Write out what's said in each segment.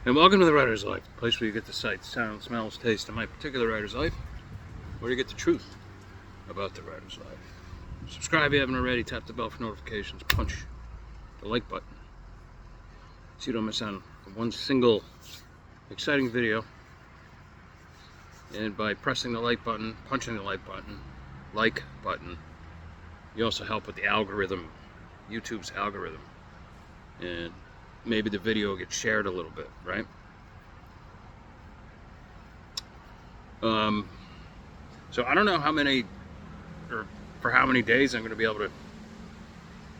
And welcome to the Writer's Life, the place where you get the sights, sounds, smells, taste of my particular writer's life, where you get the truth about the writer's life. Subscribe if you haven't already, tap the bell for notifications, punch the like button so you don't miss out on one single exciting video. And by pressing the like button, punching the like button, you also help with the algorithm, YouTube's algorithm. And maybe the video gets shared a little bit, right? So I don't know how many, or for how many days I'm going to be able to,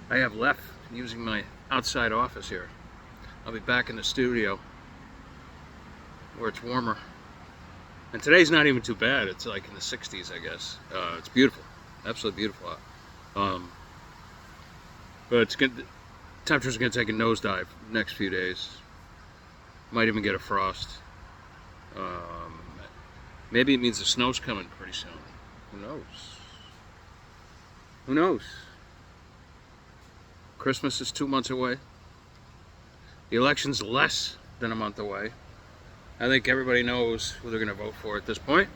I have left using my outside office here. I'll be back in the studio where it's warmer. And today's not even too bad. It's like in the 60s, I guess. It's beautiful, absolutely beautiful out. But it's good. Temperature's going to take a nosedive next few days. Might even get a frost. Maybe it means the snow's coming pretty soon. Who knows? Who knows? Christmas is 2 months away. The election's less than a month away. I think everybody knows who they're going to vote for at this point.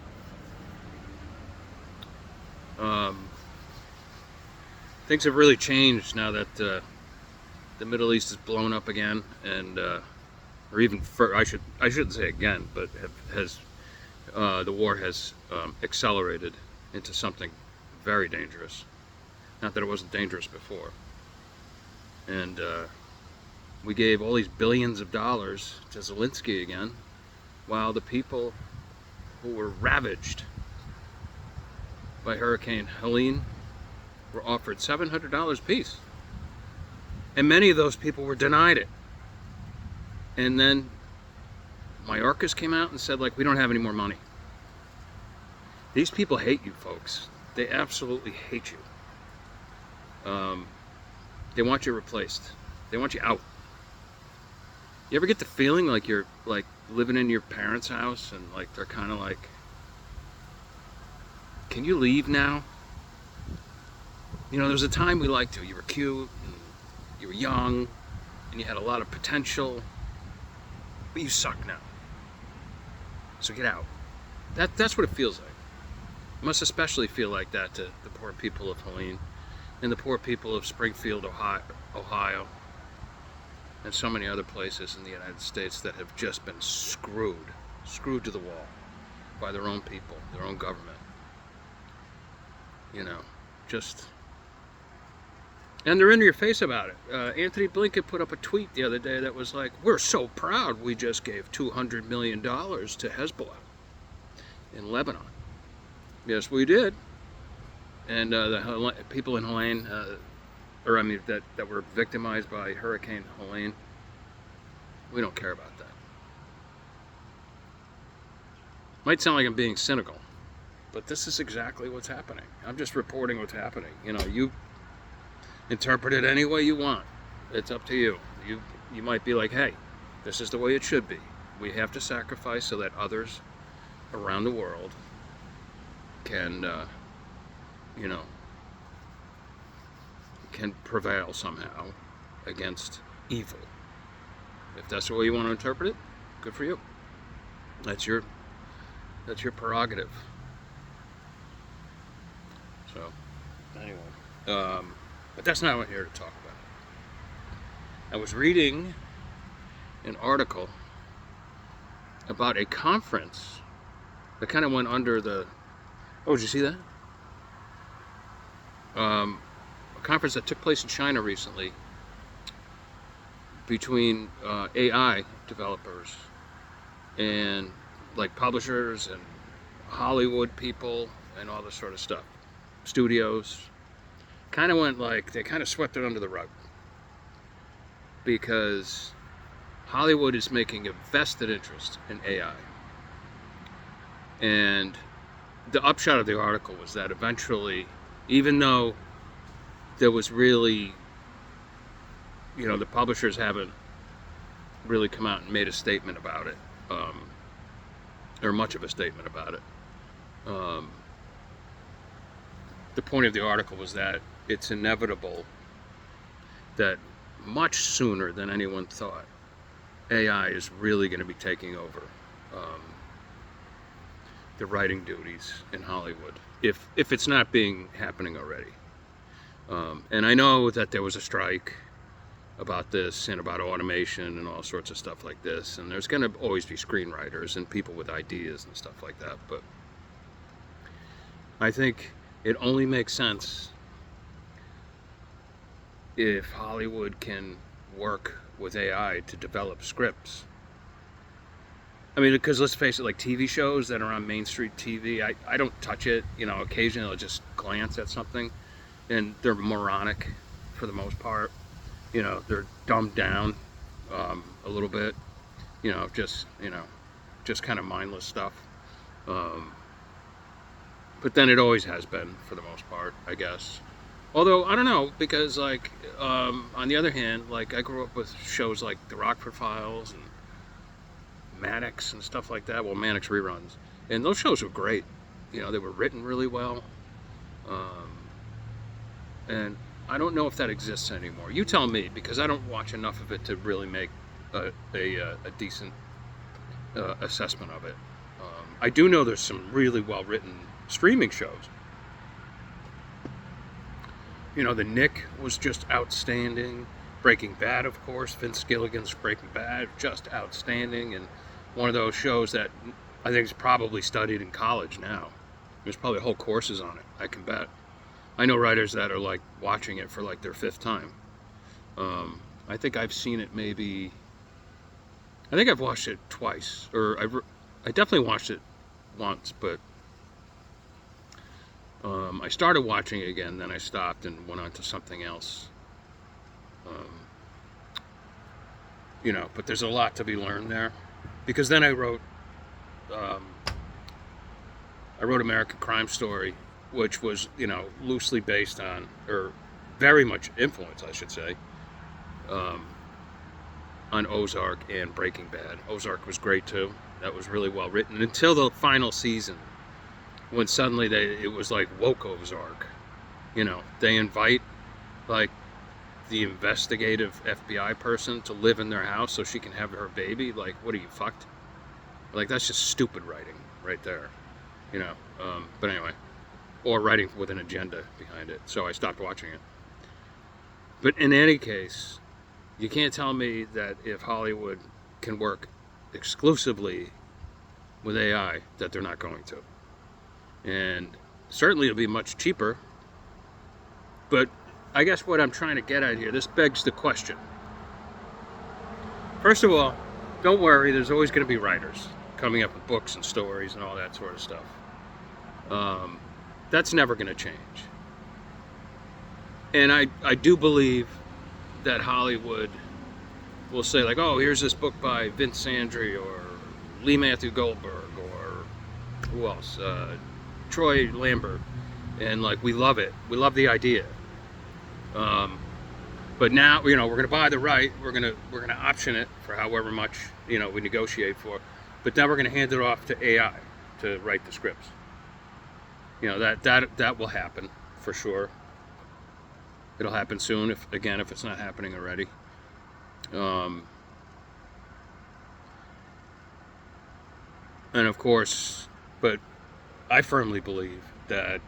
Things have really changed now that the Middle East is blown up again, and or even I shouldn't say again, but the war has accelerated into something very dangerous. Not that it wasn't dangerous before. And we gave all these billions of dollars to Zelensky again, while the people who were ravaged by Hurricane Helene were offered $700 apiece. And many of those people were denied it. And then Mayorkas came out and said, like, we don't have any more money. These people hate you, folks. They absolutely hate you. They want you replaced. They want you out. You ever get the feeling like you're like living in your parents' house and like they're kind of like, can you leave now? You know, there was a time we liked you. You were cute, and you were young, and you had a lot of potential, but you suck now. So get out. That's what it feels like. It must especially feel like that to the poor people of Helene and the poor people of Springfield, Ohio, and so many other places in the United States that have just been screwed to the wall by their own people, their own government. You know, just... And they're in your face about it. Anthony Blinken put up a tweet the other day that was like, we're so proud we just gave $200 million to Hezbollah in Lebanon. Yes, we did. And the people in Helene, that were victimized by Hurricane Helene, we don't care about that. Might sound like I'm being cynical, but this is exactly what's happening. I'm just reporting what's happening. You know, you interpret it any way you want. It's up to you. You might be like, hey, this is the way it should be. We have to sacrifice so that others around the world can, can prevail somehow against evil. If that's the way you want to interpret it, good for you. That's your prerogative. So, anyway. But that's not what I'm here to talk about. I was reading an article about a conference that kind of went under the... Oh, did you see that? A conference that took place in China recently between AI developers and like publishers and Hollywood people and all this sort of stuff. Studios. Kind of went like, they kind of swept it under the rug because Hollywood is making a vested interest in AI. And the upshot of the article was that eventually, even though there was really, the publishers haven't really come out and made a statement about it, or much of a statement about it. The point of the article was that it's inevitable that much sooner than anyone thought, AI is really going to be taking over the writing duties in Hollywood, if it's not happening already. And I know that there was a strike about this and about automation and all sorts of stuff like this, and there's going to always be screenwriters and people with ideas and stuff like that, but I think it only makes sense if Hollywood can work with AI to develop scripts. I mean, because let's face it, like TV shows that are on Main Street TV, I don't touch it. You know, occasionally I'll just glance at something, and they're moronic for the most part. You know, they're dumbed down a little bit. You know, just kind of mindless stuff. But then it always has been for the most part, I guess. Although I don't know, because like on the other hand, like I grew up with shows like The Rockford Files and Maddox and stuff like that. Well, Maddox reruns, and those shows were great. You know, they were written really well, and I don't know if that exists anymore. You tell me, because I don't watch enough of it to really make a decent assessment of it. I do know there's some really well written streaming shows. You know, The Nick was just outstanding. Breaking Bad, of course, Vince Gilligan's Breaking Bad, just outstanding, and one of those shows that I think is probably studied in college now. There's probably whole courses on it, I can bet. I know writers that are like watching it for like their 5th time. I think I've seen it maybe, I think I've watched it twice, or I definitely watched it once, but I started watching it again, then I stopped and went on to something else. You know, but there's a lot to be learned there, because then I wrote American Crime Story, which was, you know, loosely based on, or very much influenced, I should say, on Ozark and Breaking Bad. Ozark was great too. That was really well written until the final season, when suddenly it was like woke Ozark. You know, they invite like the investigative FBI person to live in their house so she can have her baby. Like, what are you, fucked? Like, that's just stupid writing right there. You know, but anyway, or writing with an agenda behind it. So I stopped watching it. But in any case, you can't tell me that if Hollywood can work exclusively with AI, that they're not going to. And certainly it'll be much cheaper. But I guess what I'm trying to get at here, this begs the question. First of all, don't worry, there's always going to be writers coming up with books and stories and all that sort of stuff. That's never going to change. And I do believe that Hollywood will say, like, oh, here's this book by Vince Sandry or Lee Matthew Goldberg or who else? Troy Lambert. And, like, we love it. We love the idea. But now, you know, we're going to buy the right. We're going to option it for however much, you know, we negotiate for. But then we're going to hand it off to AI to write the scripts. You know, that will happen for sure. It'll happen soon, if it's not happening already. And of course, but I firmly believe that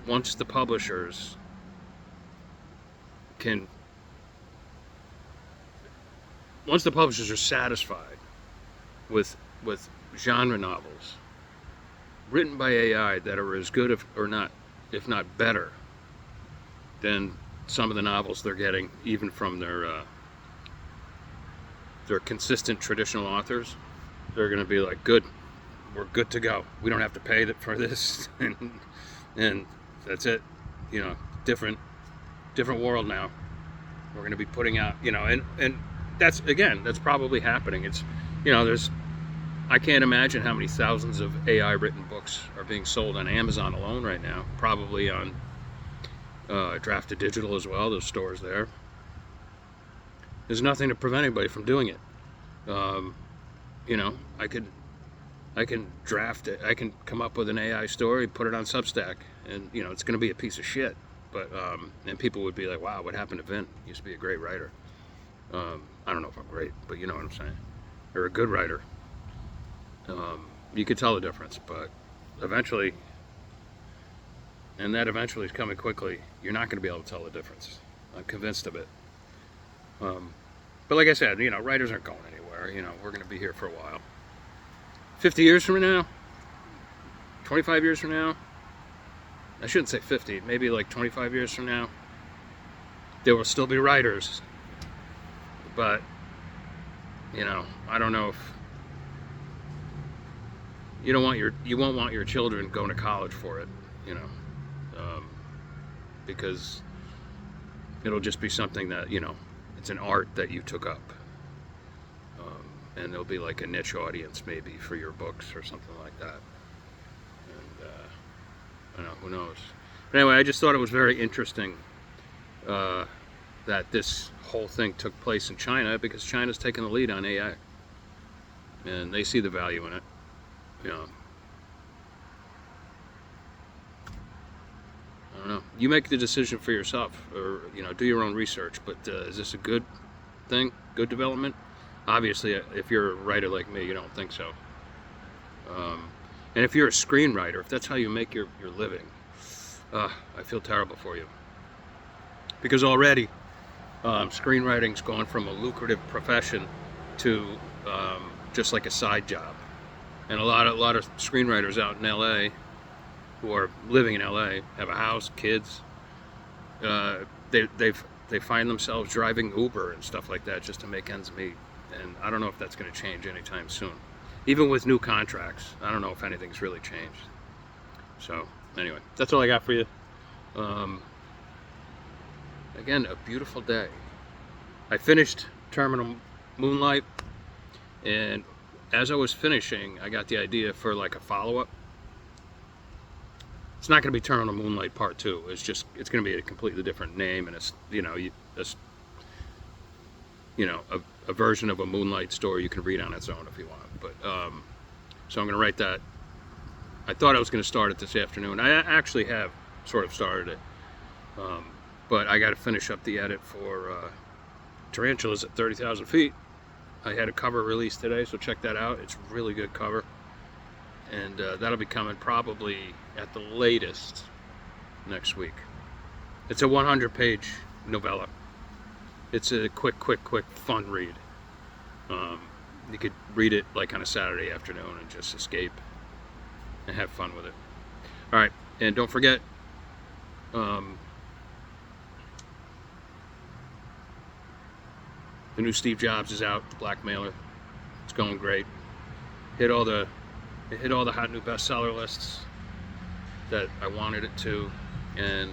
once the publishers are satisfied with genre novels written by AI that are as good if not better than some of the novels they're getting, even from their consistent traditional authors, they're going to be like, good, we're good to go. We don't have to pay for this, and that's it. You know, different world now. We're going to be putting out, you know, and that's probably happening. It's, you know, I can't imagine how many thousands of AI written books are being sold on Amazon alone right now. Probably on Drafted Digital as well, those stores there. There's nothing to prevent anybody from doing it. You know, I can draft it. I can come up with an AI story, put it on Substack, and, you know, it's going to be a piece of shit. But and people would be like, wow, what happened to Vin? He used to be a great writer. I don't know if I'm great, but you know what I'm saying. Or a good writer. You could tell the difference, but eventually, and that eventually is coming quickly, you're not going to be able to tell the difference. I'm convinced of it. But like I said, you know, writers aren't going anywhere. You know, we're going to be here for a while. 50 years from now, 25 years from now, I shouldn't say 50, maybe like 25 years from now, there will still be writers. But, you know, I don't know if you won't want your children going to college for it, you know, because it'll just be something that, you know, it's an art that you took up, and there'll be like a niche audience maybe for your books or something like that. And I don't know, who knows. But anyway, I just thought it was very interesting that this whole thing took place in China, because China's taking the lead on AI, and they see the value in it. You know, I don't know. You make the decision for yourself, or you know, do your own research. But is this a good thing? Good development? Obviously, if you're a writer like me, you don't think so. And if you're a screenwriter, if that's how you make your living, I feel terrible for you. Because already, screenwriting's gone from a lucrative profession to just like a side job. And a lot of screenwriters out in LA who are living in LA have a house, kids. They find themselves driving Uber and stuff like that just to make ends meet. And I don't know if that's going to change anytime soon. Even with new contracts, I don't know if anything's really changed. So anyway, that's all I got for you. Again, a beautiful day. I finished Terminal Moonlight, and as I was finishing, I got the idea for like a follow-up. It's not going to be Terminal Moonlight Part 2. It's going to be a completely different name, and it's, you know, a version of a Moonlight story you can read on its own if you want. But so I'm going to write that. I thought I was going to start it this afternoon. I actually have sort of started it, but I got to finish up the edit for Tarantulas at 30,000 feet. I had a cover released today, so check that out. It's a really good cover. And that'll be coming probably at the latest next week. It's a 100-page novella. It's a quick, fun read. You could read it like on a Saturday afternoon and just escape and have fun with it. All right, and don't forget, the new Steve Jobs is out, the Blackmailer. It's going great. It hit all the hot new bestseller lists that I wanted it to, and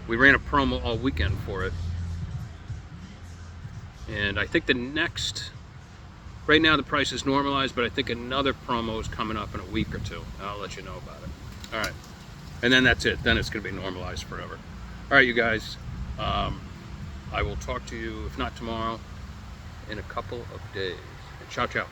we ran a promo all weekend for it. And I think right now the price is normalized, but I think another promo is coming up in a week or two. I'll let you know about it. All right, and then that's it. Then it's going to be normalized forever. All right, you guys. I will talk to you, if not tomorrow, in a couple of days. And ciao, ciao.